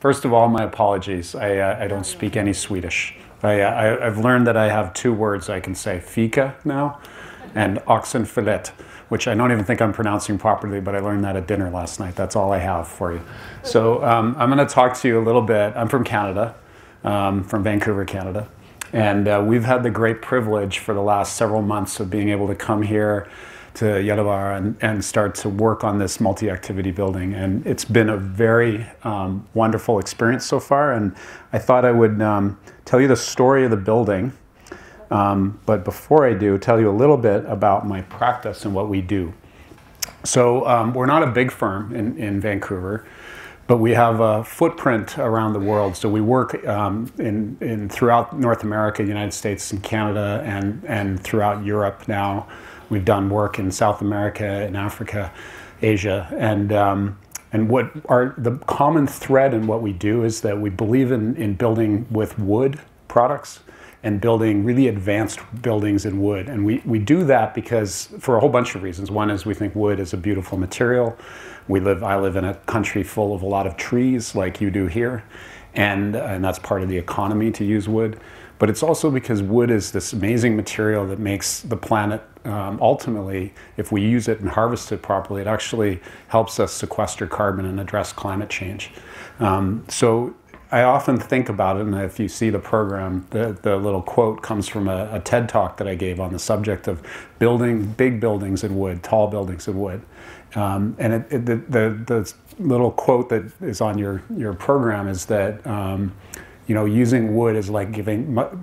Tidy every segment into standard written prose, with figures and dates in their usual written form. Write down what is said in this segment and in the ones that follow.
First of all, my apologies. I don't speak any Swedish. I've learned that I have two words I can say, fika now, and oxenfillet, which I don't even think I'm pronouncing properly, but I learned that at dinner last night. That's all I have for you. So I'm going to talk to you a little bit. I'm from Canada, from Vancouver, Canada. And we've had the great privilege for the last several months of being able to come here to Gällivare and start to work on this multi-activity building. And it's been a very wonderful experience so far. And I thought I would tell you the story of the building. But before I do, tell you a little bit about my practice and what we do. So we're not a big firm in Vancouver, but we have a footprint around the world. So we work throughout North America, United States and Canada, and throughout Europe now. We've done work in South America, in Africa, Asia. And what the common thread in what we do is that we believe in building with wood products and building really advanced buildings in wood. And we do that because for a whole bunch of reasons. One is we think wood is a beautiful material. I live in a country full of a lot of trees like you do here. And that's part of the economy to use wood. But it's also because wood is this amazing material that makes the planet, ultimately, if we use it and harvest it properly, it actually helps us sequester carbon and address climate change. So I often think about it, and if you see the program, the little quote comes from a TED Talk that I gave on the subject of building big buildings in wood, tall buildings in wood. And the little quote that is on your program is that using wood is like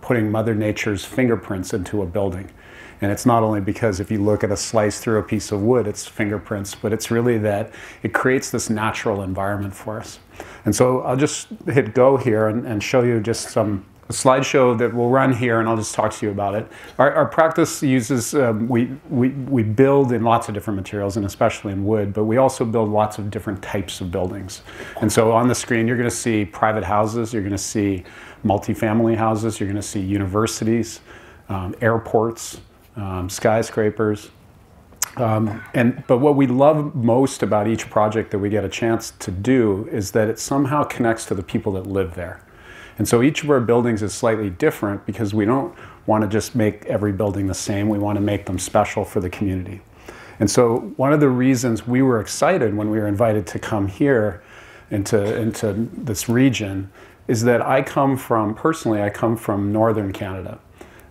putting Mother Nature's fingerprints into a building. And it's not only because if you look at a slice through a piece of wood, it's fingerprints, but it's really that it creates this natural environment for us. And so I'll just hit go here and show you just a slideshow that will run here, and I'll just talk to you about it. Our practice uses, we build in lots of different materials, and especially in wood, but we also build lots of different types of buildings. And so on the screen, you're going to see private houses, you're going to see multifamily houses, you're going to see universities, airports, skyscrapers. But what we love most about each project that we get a chance to do is that it somehow connects to the people that live there. And so each of our buildings is slightly different because we don't want to just make every building the same. We want to make them special for the community. And so one of the reasons we were excited when we were invited to come here into this region is that personally, I come from northern Canada.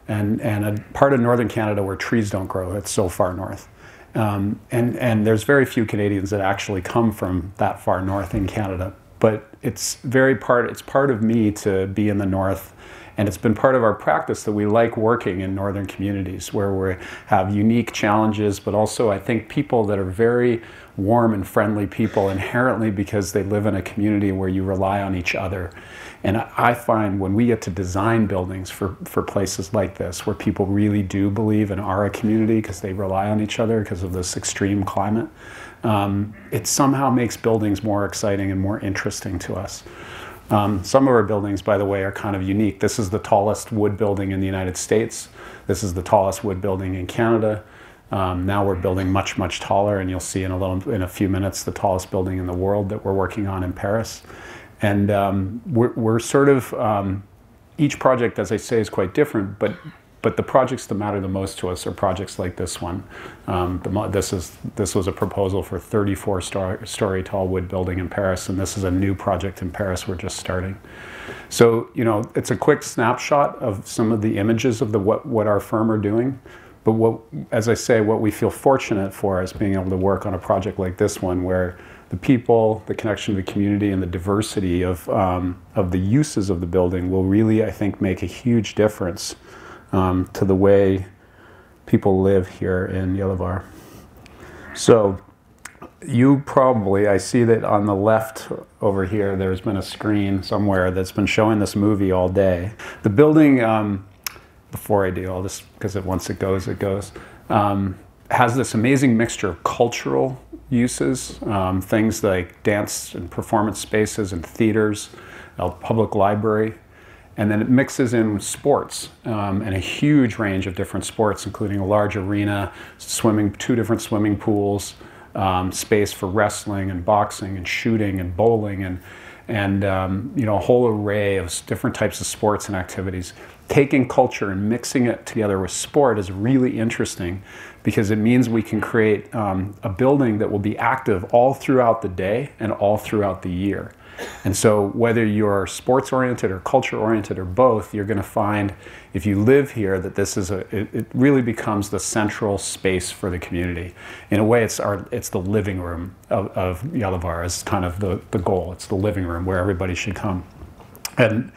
And a part of northern Canada where trees don't grow. It's so far north. And there's very few Canadians that actually come from that far north in Canada. But it's part of me to be in the north, and it's been part of our practice that we like working in northern communities where we have unique challenges, but also I think people that are very warm and friendly people inherently because they live in a community where you rely on each other. And I find when we get to design buildings for places like this, where people really do believe and are a community because they rely on each other because of this extreme climate, it somehow makes buildings more exciting and more interesting to us. Some of our buildings, by the way, are kind of unique. This is the tallest wood building in the United States. This is the tallest wood building in Canada. Now we're building much, much taller, and you'll see in a few minutes the tallest building in the world that we're working on in Paris. And we're sort of, each project, as I say, is quite different, but the projects that matter the most to us are projects like this one. This was a proposal for 34-story tall wood building in Paris, and this is a new project in Paris we're just starting. So, it's a quick snapshot of some of the images of what our firm are doing. But as I say, what we feel fortunate for is being able to work on a project like this one where the people, the connection to the community, and the diversity of the uses of the building will really, I think, make a huge difference to the way people live here in Gällivare. So I see that on the left over here, there's been a screen somewhere that's been showing this movie all day. The building, before I do all this, because once it goes, has this amazing mixture of cultural uses, things like dance and performance spaces and theaters, a public library, and then it mixes in sports and a huge range of different sports, including a large arena, two different swimming pools, space for wrestling and boxing and shooting and bowling, and a whole array of different types of sports and activities. Taking culture and mixing it together with sport is really interesting because it means we can create a building that will be active all throughout the day and all throughout the year. And so whether you're sports oriented or culture oriented or both, you're going to find if you live here that this is it really becomes the central space for the community. In a way, it's the living room of Gällivare is kind of the goal. It's the living room where everybody should come. And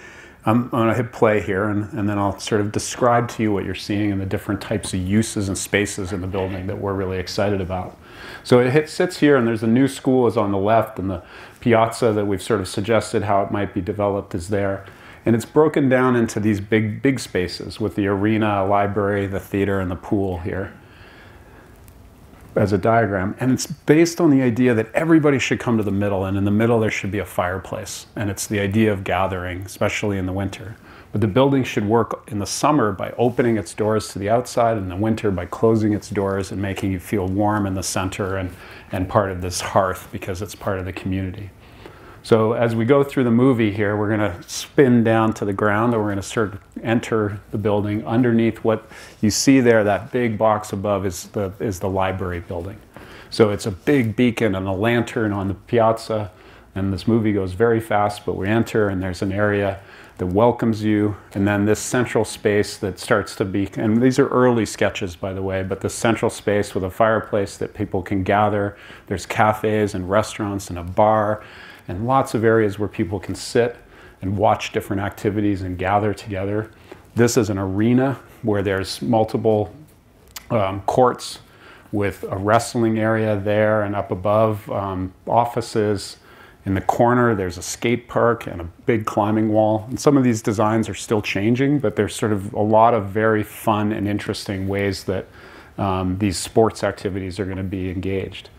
I'm going to hit play here, and then I'll sort of describe to you what you're seeing and the different types of uses and spaces in the building that we're really excited about. So it sits here, and there's a new school is on the left, and the piazza that we've sort of suggested how it might be developed is there. And it's broken down into these big spaces with the arena, library, the theater, and the pool here as a diagram. And it's based on the idea that everybody should come to the middle, and in the middle there should be a fireplace. And it's the idea of gathering, especially in the winter. But the building should work in the summer by opening its doors to the outside, and in the winter by closing its doors and making you feel warm in the center and part of this hearth because it's part of the community. So as we go through the movie here, we're going to spin down to the ground, and we're going to sort of enter the building. Underneath what you see there, that big box above is the library building. So it's a big beacon and a lantern on the piazza, and this movie goes very fast, but we enter and there's an area that welcomes you, and then this central space that starts to be, and these are early sketches by the way, but the central space with a fireplace that people can gather. There's cafes and restaurants and a bar and lots of areas where people can sit and watch different activities and gather together. This is an arena where there's multiple courts with a wrestling area there, and up above offices. In the corner, there's a skate park and a big climbing wall. And some of these designs are still changing, but there's sort of a lot of very fun and interesting ways that these sports activities are going to be engaged.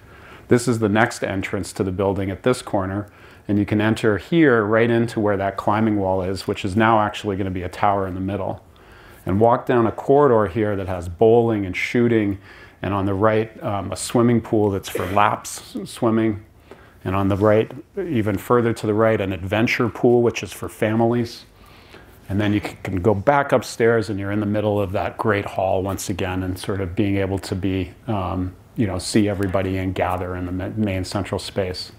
This is the next entrance to the building at this corner, and you can enter here right into where that climbing wall is, which is now actually going to be a tower in the middle. And walk down a corridor here that has bowling and shooting, and on the right, a swimming pool that's for laps swimming. And on the right, even further to the right, an adventure pool, which is for families. And then you can go back upstairs and you're in the middle of that great hall once again, and sort of being able to be, see everybody and gather in the main central space.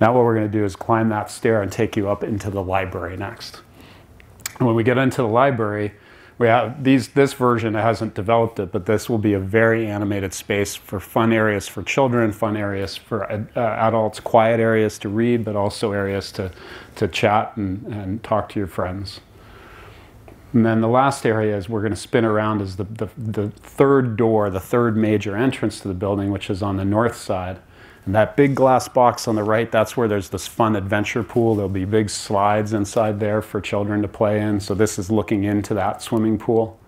Now what we're going to do is climb that stair and take you up into the library next. And when we get into the library, we have this version hasn't developed it, but this will be a very animated space for fun areas for children, fun areas for adults, quiet areas to read, but also areas to chat and talk to your friends. And then the last area is we're going to spin around is the third door, the third major entrance to the building, which is on the north side. And that big glass box on the right, that's where there's this fun adventure pool. There'll be big slides inside there for children to play in. So this is looking into that swimming pool.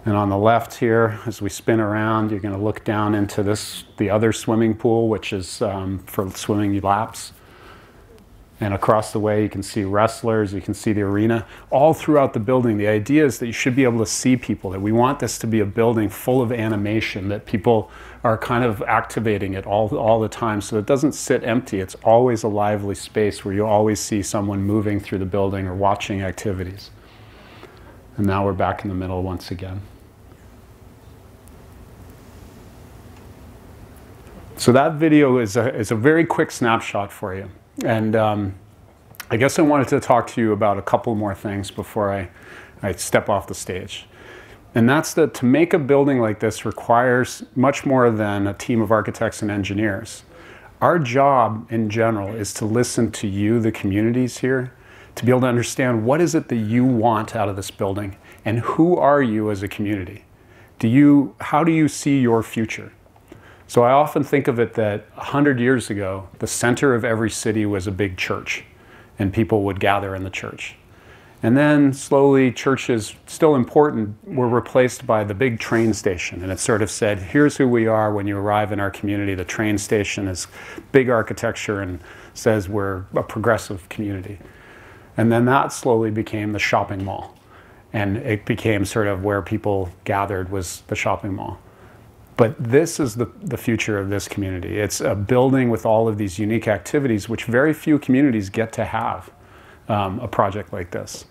And on the left here, as we spin around, you're going to look down into the other swimming pool, which is for swimming laps. And across the way, you can see wrestlers, you can see the arena. All throughout the building, the idea is that you should be able to see people, that we want this to be a building full of animation, that people are kind of activating it all the time, so it doesn't sit empty. It's always a lively space where you always see someone moving through the building or watching activities. And now we're back in the middle once again. So that video is a very quick snapshot for you. And I guess I wanted to talk to you about a couple more things before I step off the stage. And that's that to make a building like this requires much more than a team of architects and engineers. Our job in general is to listen to you, the communities here, to be able to understand what is it that you want out of this building, and who are you as a community? How do you see your future? So I often think of it that 100 years ago, the center of every city was a big church, and people would gather in the church. And then slowly, churches, still important, were replaced by the big train station. And it sort of said, here's who we are when you arrive in our community. The train station is big architecture and says we're a progressive community. And then that slowly became the shopping mall. And it became sort of where people gathered was the shopping mall. But this is the future of this community. It's a building with all of these unique activities, which very few communities get to have a project like this.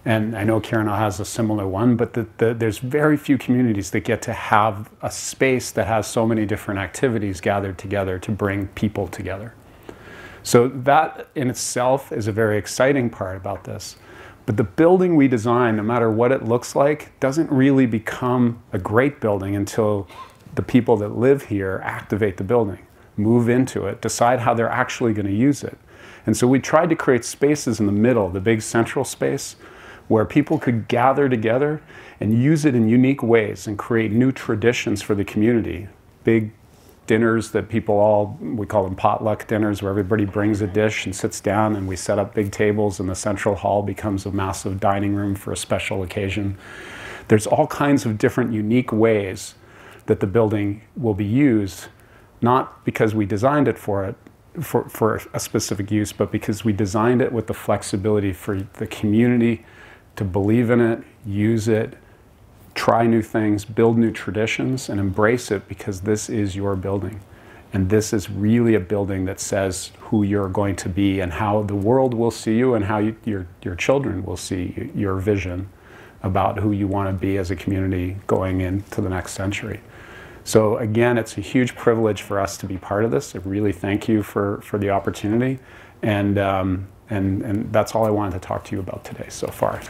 And I know Kiruna has a similar one, but there's very few communities that get to have a space that has so many different activities gathered together to bring people together. So that in itself is a very exciting part about this. But the building we design, no matter what it looks like, doesn't really become a great building until the people that live here activate the building, move into it, decide how they're actually going to use it. And so we tried to create spaces in the middle, the big central space, where people could gather together and use it in unique ways and create new traditions for the community. Big dinners that people we call them potluck dinners, where everybody brings a dish and sits down, and we set up big tables and the central hall becomes a massive dining room for a special occasion. There's all kinds of different unique ways that the building will be used, not because we designed it for a specific use, but because we designed it with the flexibility for the community to believe in it, use it, try new things, build new traditions, and embrace it, because this is your building. And this is really a building that says who you're going to be and how the world will see you, and how your children will see your vision about who you want to be as a community going into the next century. So again, it's a huge privilege for us to be part of this. I really thank you for the opportunity. And that's all I wanted to talk to you about today so far.